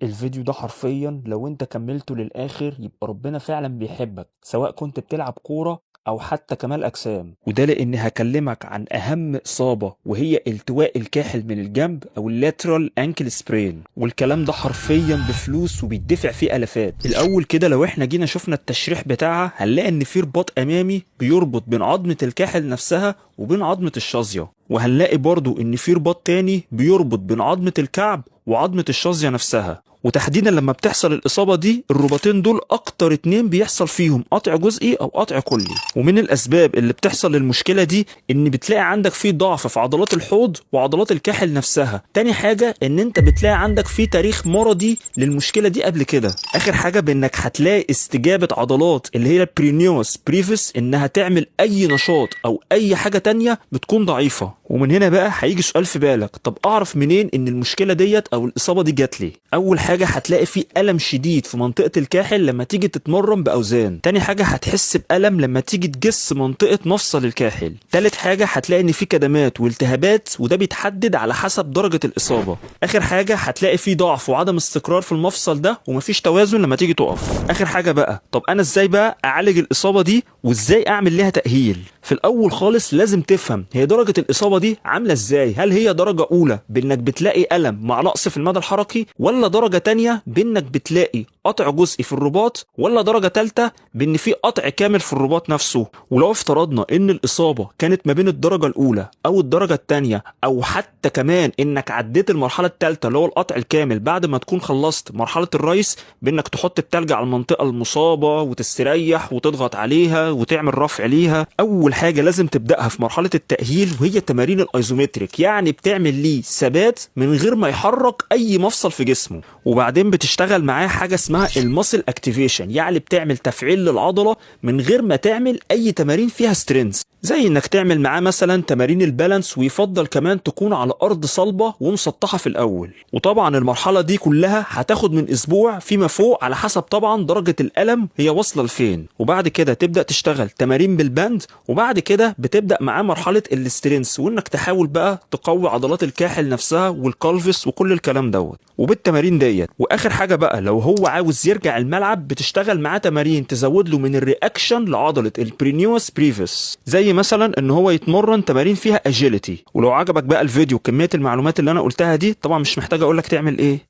الفيديو ده حرفيا لو انت كملته للآخر يبقى ربنا فعلا بيحبك، سواء كنت بتلعب كورة او حتى كمال اجسام. وده لاني هكلمك عن اهم اصابة، وهي التواء الكاحل من الجنب او اللاترال انكل سبرين. والكلام ده حرفيا بفلوس وبيدفع فيه الافات. الاول كده لو احنا جينا شفنا التشريح بتاعها هنلاقي ان في رباط امامي بيربط بين عظمة الكاحل نفسها وبين عظمة الشظية، وهنلاقي برضو ان في رباط تاني بيربط بين عظمة الكعب وعظمة الشظية نفسها. وتحديدا لما بتحصل الإصابة دي الرباطين دول أكتر اتنين بيحصل فيهم قطع جزئي أو قطع كلي. ومن الأسباب اللي بتحصل للمشكلة دي إن بتلاقي عندك في ضعف في عضلات الحوض وعضلات الكاحل نفسها. تاني حاجة إن أنت بتلاقي عندك في تاريخ مرضي للمشكلة دي قبل كده. آخر حاجة بإنك هتلاقي استجابة عضلات اللي هي البرينيوس بريفس إنها تعمل أي نشاط أو أي حاجة تانية بتكون ضعيفة. ومن هنا بقى هيجي سؤال في بالك، طب أعرف منين إن المشكلة ديت أو الإصابة دي جات لي؟ أول حاجة هتلاقي في ألم شديد في منطقة الكاحل لما تيجي تتمرن بأوزان. تاني حاجة هتحس بألم لما تيجي تجس منطقة مفصل الكاحل. تالت حاجة هتلاقي إن في كدمات والتهابات، وده بيتحدد على حسب درجة الإصابة. آخر حاجة هتلاقي في ضعف وعدم استقرار في المفصل ده ومفيش توازن لما تيجي تقف. آخر حاجة بقى، طب أنا إزاي بقى أعالج الإصابة دي وإزاي أعمل لها تأهيل؟ في الأول خالص لازم تفهم هي درجة الإصابة دي عاملة إزاي. هل هي درجة أولى بإنك بتلاقي ألم مع نقص في المدى الحركي، ولا درجة تانية بإنك بتلاقي قطع جزئي في الرباط، ولا درجة تالتة بإن في قطع كامل في الرباط نفسه؟ ولو افترضنا إن الإصابة كانت ما بين الدرجة الأولى أو الدرجة التانية، أو حتى كمان إنك عديت المرحلة التالتة اللي هو القطع الكامل بعد ما تكون خلصت مرحلة الريس، بإنك تحط التلج على المنطقة المصابة وتستريح وتضغط عليها وتعمل رفع ليها، أول حاجة لازم تبدأها في مرحلة التأهيل وهي تمارين الأيزومتريك. يعني بتعمل ليه ثبات من غير ما يحرك أي مفصل في جسمه. وبعدين بتشتغل معاه حاجة اسمها الماسل اكتيفيشن، يعني بتعمل تفعيل للعضلة من غير ما تعمل أي تمارين فيها سترينز، زي انك تعمل معاه مثلا تمارين البالانس، ويفضل كمان تكون على ارض صلبة ومسطحة في الاول. وطبعا المرحلة دي كلها هتاخد من اسبوع فيما فوق على حسب طبعا درجة الالم هي واصلة لفين. وبعد كده تبدأ تشتغل تمارين بالباند، وبعد كده بتبدأ معاه مرحلة الاسترينس، وانك تحاول بقى تقوي عضلات الكاحل نفسها والكالفس وكل الكلام دوت وبالتمارين ديت. واخر حاجة بقى لو هو عاوز يرجع الملعب بتشتغل معاه تمارين تزود له من الرياكشن لعضلة البرينيوس بريفس، زي مثلا ان هو يتمرن تمارين فيها اجيليتي. ولو عجبك بقى الفيديو وكمية المعلومات اللي انا قلتها دي، طبعا مش محتاج اقولك تعمل ايه.